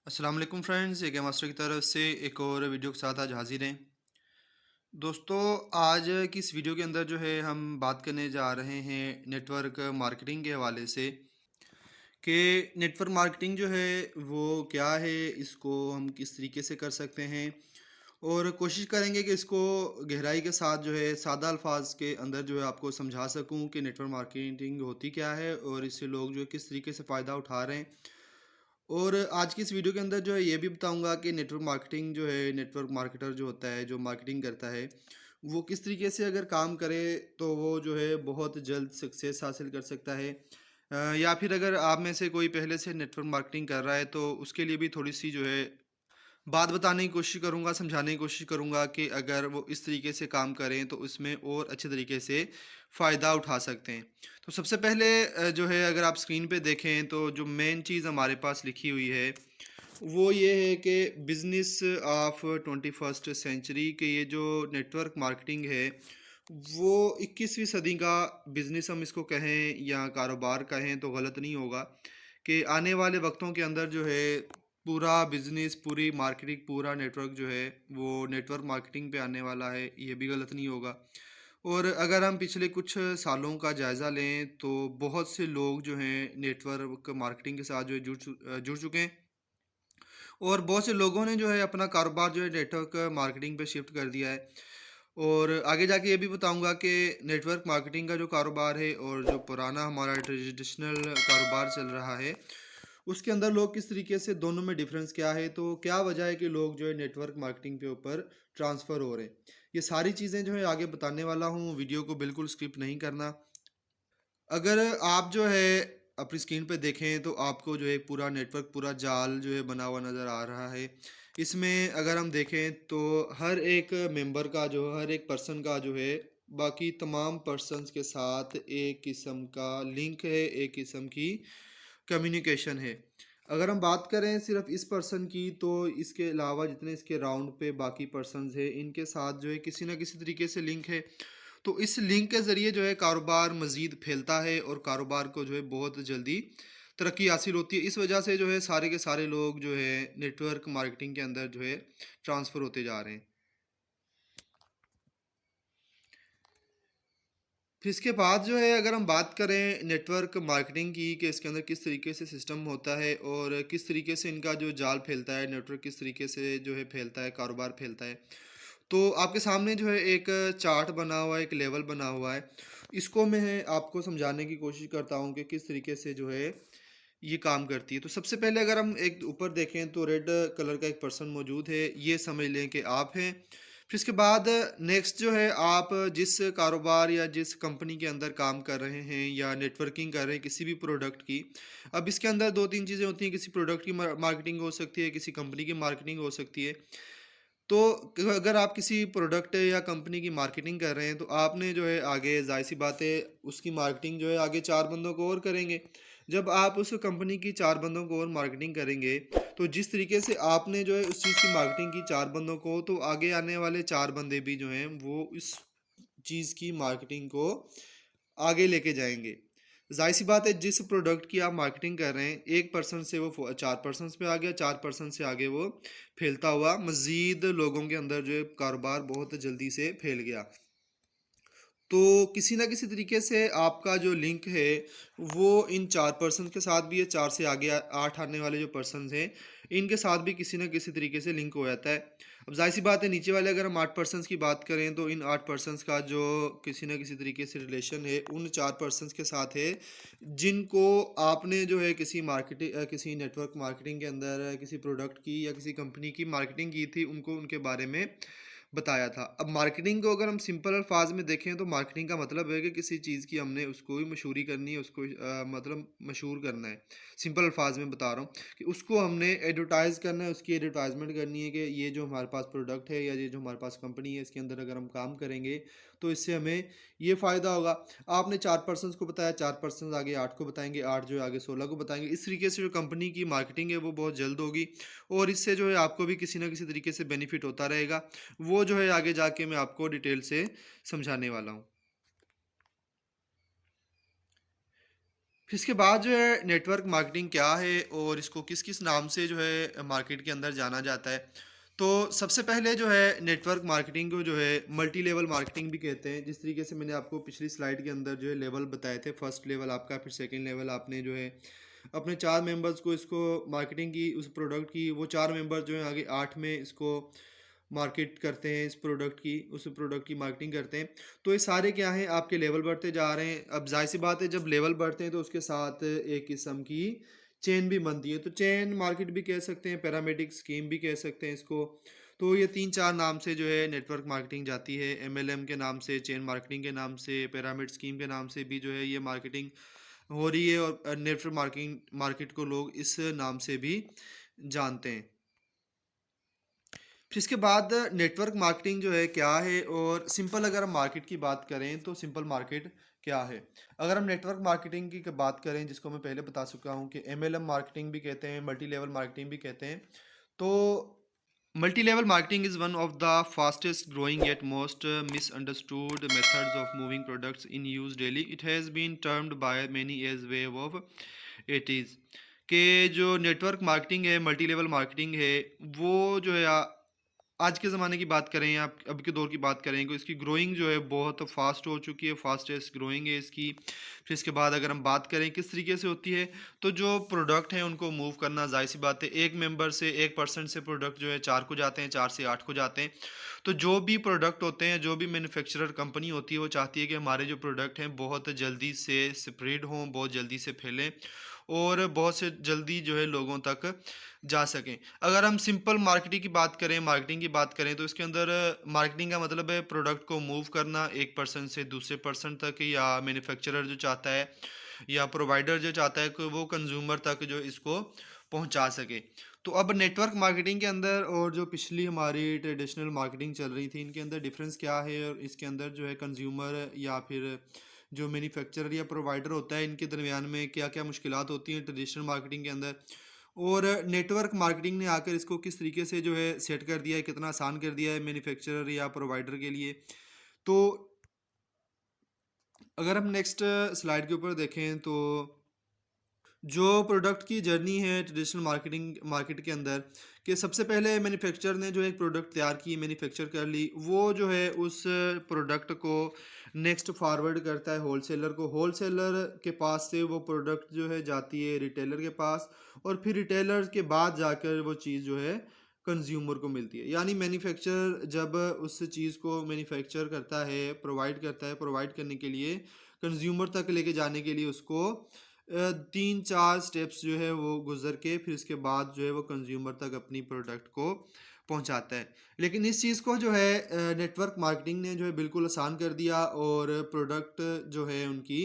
अस्सलाम वालेकुम फ्रेंड्स, ये गेम मास्टर की तरफ से एक और वीडियो के साथ आज हाजिर हैं। दोस्तों, आज की इस वीडियो के अंदर जो है हम बात करने जा रहे हैं नेटवर्क मार्केटिंग के हवाले से कि नेटवर्क मार्केटिंग जो है वो क्या है, इसको हम किस तरीके से कर सकते हैं और कोशिश करेंगे कि इसको गहराई के साथ जो है सादा अल्फाज के अंदर जो है आपको समझा सकूं कि नेटवर्क मार्केटिंग होती क्या है और इससे लोग जो है किस तरीके से फ़ायदा उठा रहे हैं। और आज की इस वीडियो के अंदर जो है ये भी बताऊंगा कि नेटवर्क मार्केटिंग जो है, नेटवर्क मार्केटर जो होता है, जो मार्केटिंग करता है, वो किस तरीके से अगर काम करे तो वो जो है बहुत जल्द सक्सेस हासिल कर सकता है। या फिर अगर आप में से कोई पहले से नेटवर्क मार्केटिंग कर रहा है तो उसके लिए भी थोड़ी सी जो है बात बताने की कोशिश करूँगा, समझाने की कोशिश करूँगा कि अगर वो इस तरीके से काम करें तो उसमें और अच्छे तरीके से फ़ायदा उठा सकते हैं। तो सबसे पहले जो है अगर आप स्क्रीन पे देखें तो जो मेन चीज़ हमारे पास लिखी हुई है, वो ये है कि बिज़नेस ऑफ 21st सेंचुरी के ये जो नेटवर्क मार्केटिंग है, वो 21वीं सदी का बिज़नेस हम इसको कहें या कारोबार कहें तो गलत नहीं होगा कि आने वाले वक़्तों के अंदर जो है पूरा बिज़नेस, पूरी मार्केटिंग, पूरा नेटवर्क जो है वो नेटवर्क मार्केटिंग पे आने वाला है, ये भी गलत नहीं होगा। और अगर हम पिछले कुछ सालों का जायज़ा लें तो बहुत से लोग जो हैं नेटवर्क मार्केटिंग के साथ जो है जुड़ चुके हैं और बहुत से लोगों ने जो है अपना कारोबार जो है नेटवर्क मार्केटिंग पे शिफ्ट कर दिया है। और आगे जाके ये भी बताऊँगा कि नेटवर्क मार्केटिंग का जो कारोबार है और जो पुराना हमारा ट्रेडिशनल कारोबार चल रहा है, उसके अंदर लोग किस तरीके से, दोनों में डिफ़रेंस क्या है, तो क्या वजह है कि लोग जो है नेटवर्क मार्केटिंग के ऊपर ट्रांसफ़र हो रहे हैं। ये सारी चीज़ें जो है आगे बताने वाला हूँ, वीडियो को बिल्कुल स्किप नहीं करना। अगर आप जो है अपनी स्क्रीन पे देखें तो आपको जो है पूरा नेटवर्क, पूरा जाल जो है बना हुआ नज़र आ रहा है। इसमें अगर हम देखें तो हर एक मेंबर का जो हर एक पर्सन का जो है बाकी तमाम पर्सन्स के साथ एक किस्म का लिंक है, एक किस्म की कम्युनिकेशन है। अगर हम बात करें सिर्फ इस पर्सन की तो इसके अलावा जितने इसके राउंड पे बाकी पर्सन्स हैं, इनके साथ जो है किसी न किसी तरीके से लिंक है। तो इस लिंक के ज़रिए जो है कारोबार मज़ीद फैलता है और कारोबार को जो है बहुत जल्दी तरक्की हासिल होती है। इस वजह से जो है सारे के सारे लोग जो है नेटवर्क मार्केटिंग के अंदर जो है ट्रांसफ़र होते जा रहे हैं। फिर इसके बाद जो है अगर हम बात करें नेटवर्क मार्केटिंग की कि इसके अंदर किस तरीके से सिस्टम होता है और किस तरीके से इनका जो जाल फैलता है, नेटवर्क किस तरीके से जो है फैलता है, कारोबार फैलता है। तो आपके सामने जो है एक चार्ट बना हुआ है, एक लेवल बना हुआ है। इसको मैं आपको समझाने की कोशिश करता हूँ कि किस तरीके से जो है ये काम करती है। तो सबसे पहले अगर हम एक ऊपर देखें तो रेड कलर का एक पर्सन मौजूद है, ये समझ लें कि आप हैं। फिर इसके बाद नेक्स्ट जो है आप जिस कारोबार या जिस कंपनी के अंदर काम कर रहे हैं या नेटवर्किंग कर रहे हैं किसी भी प्रोडक्ट की। अब इसके अंदर 2-3 चीज़ें होती हैं, किसी प्रोडक्ट की मार्केटिंग हो सकती है, किसी कंपनी की मार्केटिंग हो सकती है। तो अगर आप किसी प्रोडक्ट या कंपनी की मार्केटिंग कर रहे हैं तो आपने जो है आगे ज़ाहिर सी बात है उसकी मार्केटिंग जो है आगे 4 बंदों को और करेंगे। जब आप उस कंपनी की 4 बंदों को और मार्केटिंग करेंगे तो जिस तरीके से आपने जो है उस चीज़ की मार्केटिंग की 4 बंदों को, तो आगे आने वाले 4 बंदे भी जो हैं वो इस चीज़ की मार्केटिंग को आगे लेके जाएँगे। ज़ाहिर-सी बात है जिस प्रोडक्ट की आप मार्केटिंग कर रहे हैं, एक पर्सन से वो 4 पर्सन्स पे आ गया, 4 पर्सन से आगे वो फैलता हुआ मज़ीद लोगों के अंदर जो है कारोबार बहुत जल्दी से फैल गया। तो किसी न किसी तरीके से आपका जो लिंक है, वो इन 4 पर्सन के साथ भी है, 4 से आगे 8 आने वाले जो पर्सन्स हैं, इनके साथ भी किसी न किसी तरीके से लिंक हो जाता है। अब ज़ाहिर-सी बात है नीचे वाले अगर हम 8 पर्सन्स की बात करें, तो इन 8 पर्सन्स का जो किसी न किसी तरीके से रिलेशन है, उन 4 पर्सन्स के साथ है, जिनको आपने जो है किसी नेटवर्क मार्केटिंग के अंदर किसी प्रोडक्ट की या किसी कंपनी की मार्केटिंग की थी, उनको उनके बारे में बताया था। अब मार्केटिंग को अगर हम सिंपल अल्फाज में देखें तो मार्केटिंग का मतलब है कि किसी चीज़ की हमने उसको ही मशहूरी करनी है, उसको मतलब मशहूर करना है। सिंपल अल्फाज में बता रहा हूँ कि उसको हमने एडवर्टाइज़ करना है, उसकी एडवर्टाइजमेंट करनी है कि ये जो हमारे पास प्रोडक्ट है या ये जो हमारे पास कंपनी है, इसके अंदर अगर हम काम करेंगे तो इससे हमें ये फ़ायदा होगा। आपने 4 पर्सन्स को बताया, 4 पर्सन्स आगे 8 को बताएँगे, 8 जो है आगे 16 को बताएँगे। इस तरीके से जो कंपनी की मार्केटिंग है वो बहुत जल्द होगी और इससे जो है आपको भी किसी न किसी तरीके से बेनिफिट होता रहेगा। वो जो है आगे जाके मैं आपको डिटेल से समझाने वाला हूँ। फिर इसके बाद जो है नेटवर्क मार्केटिंग क्या है और इसको किस-किस नाम से जो है मार्केट के अंदर जाना जाता है। तो सबसे पहले जो है नेटवर्क मार्केटिंग को जो है मल्टी लेवल मार्केटिंग भी कहते हैं। जिस तरीके से मैंने आपको पिछली स्लाइड के अंदर जो है लेवल बताए थे, फर्स्ट लेवल आपका, फिर सेकंड लेवल आपने जो है अपने 4 मेंबर्स को इसको मार्केटिंग की उस प्रोडक्ट की, वो 4 मेंबर जो हैं आगे 8 में इसको मार्केट करते हैं, इस प्रोडक्ट की, उस प्रोडक्ट की मार्केटिंग करते हैं। तो ये सारे क्या हैं, आपके लेवल बढ़ते जा रहे हैं। अब ज़ाहिर-सी बात है, जब लेवल बढ़ते हैं तो उसके साथ एक किस्म की चेन भी बनती है। तो चेन मार्केट भी कह सकते हैं, पैरामेडिक स्कीम भी कह सकते हैं इसको। तो ये 3-4 नाम से जो है नेटवर्क मार्केटिंग जाती है। एमएलएम के नाम से, चेन मार्केटिंग के नाम से, पिरामिड स्कीम के नाम से भी जो है ये मार्केटिंग हो रही है, और नेटवर्क मार्किंग मार्केट को लोग इस नाम से भी जानते हैं। फिर इसके बाद नेटवर्क मार्केटिंग जो है क्या है, और सिंपल अगर हम मार्केट की बात करें तो सिंपल मार्केट क्या है। अगर हम नेटवर्क मार्केटिंग की बात करें, जिसको मैं पहले बता चुका हूँ कि एमएलएम मार्केटिंग भी कहते हैं, मल्टी लेवल मार्केटिंग भी कहते हैं। तो multi level marketing is one of the fastest growing yet most misunderstood methods of moving products in use daily. It has been termed by many as way of it is के जो network marketing है, multi level marketing है, वो जो है आज के ज़माने की बात करें या अब के दौर की बात करें, तो इसकी ग्रोइंग जो है बहुत फास्ट हो चुकी है, फास्टेस्ट ग्रोइंग है इसकी। फिर इसके बाद अगर हम बात करें किस तरीके से होती है, तो जो प्रोडक्ट हैं उनको मूव करना, ज़ाहिर सी बात है, एक मेंबर से, एक पर्सन से प्रोडक्ट जो है 4 को जाते हैं, 4 से 8 को जाते हैं। तो जो भी प्रोडक्ट होते हैं, जो भी मैन्युफैक्चरर कंपनी होती है, वो चाहती है कि हमारे जो प्रोडक्ट हैं बहुत जल्दी से स्प्रेड हों, बहुत जल्दी से फैलें और बहुत से जल्दी जो है लोगों तक जा सकें। अगर हम सिंपल मार्केटिंग की बात करें, तो इसके अंदर मार्केटिंग का मतलब है प्रोडक्ट को मूव करना एक पर्सन से दूसरे पर्सन तक, या मैन्युफैक्चरर जो चाहता है या प्रोवाइडर जो चाहता है कि वो कंज्यूमर तक जो इसको पहुंचा सके। तो अब नेटवर्क मार्केटिंग के अंदर और जो पिछली हमारी ट्रेडिशनल मार्केटिंग चल रही थी, इनके अंदर डिफरेंस क्या है, और इसके अंदर जो है कंज्यूमर या फिर जो मैन्युफैक्चरर या प्रोवाइडर होता है, इनके दरमियान में क्या क्या मुश्किलात होती हैं ट्रेडिशनल मार्केटिंग के अंदर, और नेटवर्क मार्केटिंग ने आकर इसको किस तरीके से जो है सेट कर दिया है, कितना आसान कर दिया है मैन्युफैक्चरर या प्रोवाइडर के लिए। तो अगर हम नेक्स्ट स्लाइड के ऊपर देखें, तो जो प्रोडक्ट की जर्नी है ट्रेडिशनल मार्केटिंग मार्केट के अंदर, कि सबसे पहले मैन्युफैक्चरर ने जो एक प्रोडक्ट तैयार की, मैन्युफैक्चर कर ली, वो जो है उस प्रोडक्ट को नेक्स्ट फॉरवर्ड करता है होलसेलर को। होलसेलर के पास से वो प्रोडक्ट जो है जाती है रिटेलर के पास, और फिर रिटेलर के बाद जाकर वो चीज़ जो है कंज्यूमर को मिलती है। यानी मैन्युफैक्चरर जब उस चीज़ को मैन्युफैक्चर करता है, प्रोवाइड करता है, प्रोवाइड करने के लिए, कंज्यूमर तक लेके जाने के लिए उसको 3-4 स्टेप्स जो है वो गुज़र के फिर उसके बाद जो है वो कंज़्यूमर तक अपनी प्रोडक्ट को पहुंचाता है। लेकिन इस चीज़ को जो है नेटवर्क मार्केटिंग ने जो है बिल्कुल आसान कर दिया, और प्रोडक्ट जो है उनकी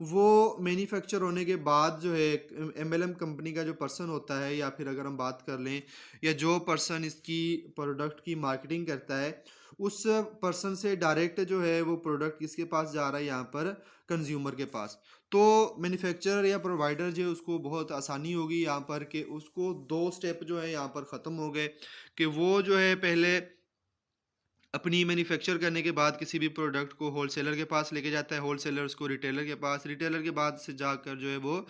वो मैन्युफैक्चर होने के बाद जो है एमएलएम कंपनी का जो पर्सन होता है, या फिर अगर हम बात कर लें, या जो पर्सन इसकी प्रोडक्ट की मार्केटिंग करता है, उस पर्सन से डायरेक्ट जो है वो प्रोडक्ट किसके पास जा रहा है, यहाँ पर कंज्यूमर के पास। तो मैन्युफैक्चरर या प्रोवाइडर जो है उसको बहुत आसानी होगी यहाँ पर, कि उसको 2 स्टेप जो है यहाँ पर ख़त्म हो गए, कि वो जो है पहले अपनी मैन्युफैक्चर करने के बाद किसी भी प्रोडक्ट को होलसेलर के पास लेके जाता है, होलसेलर उसको रिटेलर के पास, रिटेलर के बाद से जाकर जो है वो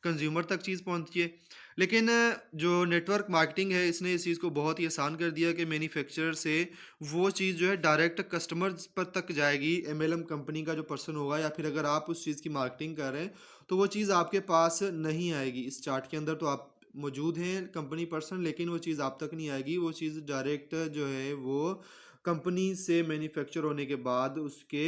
कंज्यूमर तक चीज़ पहुंचती है। लेकिन जो नेटवर्क मार्केटिंग है, इसने इस चीज़ को बहुत ही आसान कर दिया कि मैन्युफैक्चरर से वो चीज़ जो है डायरेक्ट कस्टमर्स पर तक जाएगी। एमएलएम कंपनी का जो पर्सन होगा, या फिर अगर आप उस चीज़ की मार्केटिंग कर रहे हैं, तो वो चीज़ आपके पास नहीं आएगी। इस चार्ट के अंदर तो आप मौजूद हैं कंपनी पर्सन, लेकिन वो चीज़ आप तक नहीं आएगी। वो चीज़ डायरेक्ट जो है वो कंपनी से मैन्युफैक्चर होने के बाद उसके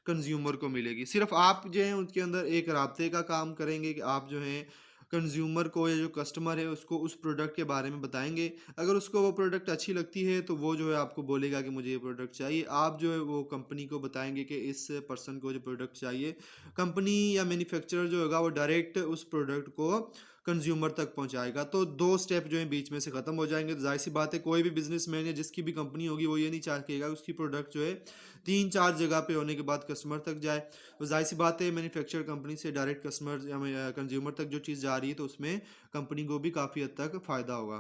कंज्यूमर को मिलेगी। सिर्फ आप जो हैं उनके अंदर एक राब्ते का काम करेंगे, कि आप जो हैं कंज्यूमर को या जो कस्टमर है उसको उस प्रोडक्ट के बारे में बताएंगे। अगर उसको वो प्रोडक्ट अच्छी लगती है, तो वो जो है आपको बोलेगा कि मुझे ये प्रोडक्ट चाहिए। आप जो है वो कंपनी को बताएंगे कि इस पर्सन को जो प्रोडक्ट चाहिए। कंपनी या मैन्युफैक्चरर जो होगा वो डायरेक्ट उस प्रोडक्ट को कंज्यूमर तक पहुंचाएगा। तो 2 स्टेप जो है बीच में से ख़त्म हो जाएंगे। तो ज़ाहिर सी बात है, कोई भी बिजनेसमैन या जिसकी भी कंपनी होगी, वो ये नहीं चाहेगा उसकी प्रोडक्ट जो है 3-4 जगह पे होने के बाद कस्टमर तक जाए। तो ज़ाहिर सी बात है, मैन्युफैक्चर कंपनी से डायरेक्ट कस्टमर या कंज्यूमर तक जो चीज़ जा रही है, तो उसमें कंपनी को भी काफ़ी हद तक फ़ायदा होगा।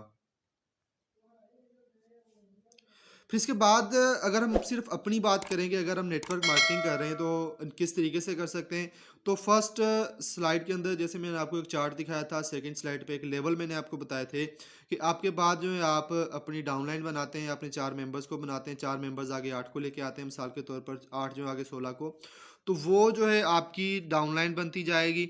फिर इसके बाद अगर हम सिर्फ अपनी बात करेंगे, अगर हम नेटवर्क मार्केटिंग कर रहे हैं तो किस तरीके से कर सकते हैं। तो फर्स्ट स्लाइड के अंदर जैसे मैंने आपको एक चार्ट दिखाया था, सेकंड स्लाइड पे एक लेवल मैंने आपको बताए थे कि आपके बाद जो है आप अपनी डाउनलाइन बनाते हैं, अपने 4 मेंबर्स को बनाते हैं, 4 मेंबर्स आगे 8 को लेके आते हैं, मिसाल के तौर पर 8 जो आगे 16 को। तो वो जो है आपकी डाउनलाइन बनती जाएगी।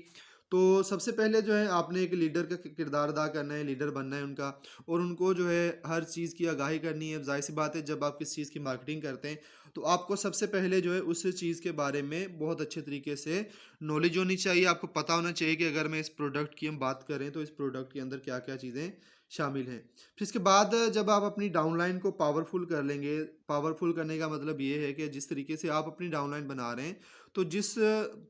तो सबसे पहले जो है आपने एक लीडर का किरदार अदा करना है, लीडर बनना है उनका, और उनको जो है हर चीज़ की आगाही करनी है। ज़ाहिर-सी बात है, जब आप किसी चीज़ की मार्केटिंग करते हैं, तो आपको सबसे पहले जो है उस चीज़ के बारे में बहुत अच्छे तरीके से नॉलेज होनी चाहिए। आपको पता होना चाहिए कि अगर मैं इस प्रोडक्ट की हम बात करें, तो इस प्रोडक्ट के अंदर क्या-क्या चीज़ें शामिल हैं। फिर इसके बाद जब आप अपनी डाउनलाइन को पावरफुल कर लेंगे, पावरफुल करने का मतलब ये है कि जिस तरीके से आप अपनी डाउनलाइन बना रहे हैं, तो जिस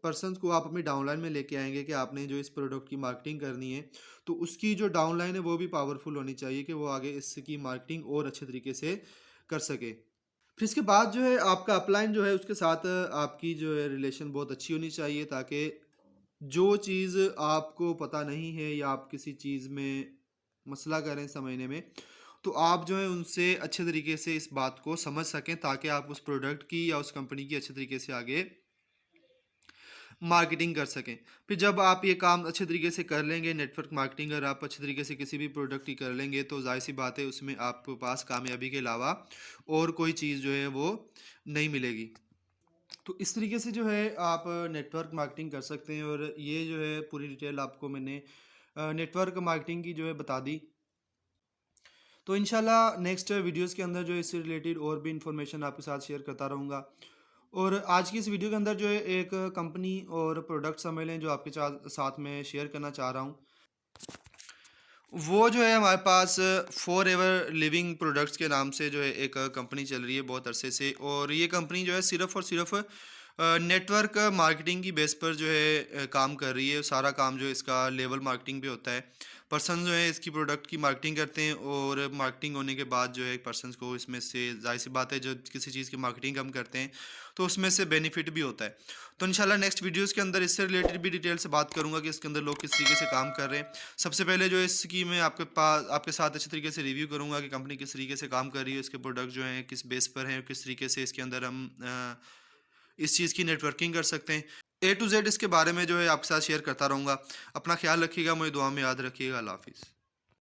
पर्सन्स को आप अपनी डाउनलाइन में लेके आएँगे कि आपने जो इस प्रोडक्ट की मार्केटिंग करनी है, तो उसकी जो डाउनलाइन है वो भी पावरफुल होनी चाहिए कि वो आगे इसकी मार्केटिंग और अच्छे तरीके से कर सके। फिर इसके बाद जो है आपका अपलाइन जो है उसके साथ आपकी जो है रिलेशन बहुत अच्छी होनी चाहिए, ताकि जो चीज़ आपको पता नहीं है या आप किसी चीज़ में मसला करें समझने में, तो आप जो है उनसे अच्छे तरीके से इस बात को समझ सकें, ताकि आप उस प्रोडक्ट की या उस कंपनी की अच्छे तरीके से आगे मार्केटिंग कर सकें। फिर जब आप ये काम अच्छे तरीके से कर लेंगे, नेटवर्क मार्केटिंग अगर आप अच्छे तरीके से किसी भी प्रोडक्ट की कर लेंगे, तो ज़ाहिर-सी बात है उसमें आपके पास कामयाबी के अलावा और कोई चीज़ जो है वो नहीं मिलेगी। तो इस तरीके से जो है आप नेटवर्क मार्केटिंग कर सकते हैं, और ये जो है पूरी डिटेल आपको मैंने नेटवर्क मार्केटिंग की जो है बता दी। तो इंशाल्लाह नेक्स्ट वीडियोज़ के अंदर जो है इससे रिलेटेड और भी इन्फॉर्मेशन आपके साथ शेयर करता रहूँगा। और आज की इस वीडियो के अंदर जो है एक कंपनी और प्रोडक्ट शामिल हैं जो आपके साथ में शेयर करना चाह रहा हूँ। वो जो है हमारे पास फॉरएवर लिविंग प्रोडक्ट्स के नाम से जो है एक कंपनी चल रही है बहुत अरसे से, और ये कंपनी जो है सिर्फ़ और सिर्फ़ नेटवर्क मार्केटिंग की बेस पर जो है काम कर रही है। सारा काम जो है इसका लेवल मार्केटिंग पे होता है। पर्सन जो है इसकी प्रोडक्ट की मार्केटिंग करते हैं, और मार्केटिंग होने के बाद जो है पर्सन्स को इसमें से ज़ाहिर-सी बात है, जब किसी चीज़ की मार्केटिंग हम करते हैं, तो उसमें से बेनिफिट भी होता है। तो इंशाल्लाह नेक्स्ट वीडियोज़ के अंदर इससे रिलेटेड भी डिटेल से बात करूँगा कि इसके अंदर लोग किस तरीके से काम कर रहे हैं। सबसे पहले जो है इसकी मैं आपके साथ अच्छे तरीके से रिव्यू करूँगा कि कंपनी किस तरीके से काम कर रही है, इसके प्रोडक्ट जो हैं किस बेस पर हैं, किस तरीके से इसके अंदर हम इस चीज़ की नेटवर्किंग कर सकते हैं। ए टू ज़ेड इसके बारे में जो है आपके साथ शेयर करता रहूँगा। अपना ख़्याल रखिएगा, मुझे दुआ में याद रखिएगा। अल्लाह हाफ़िज़।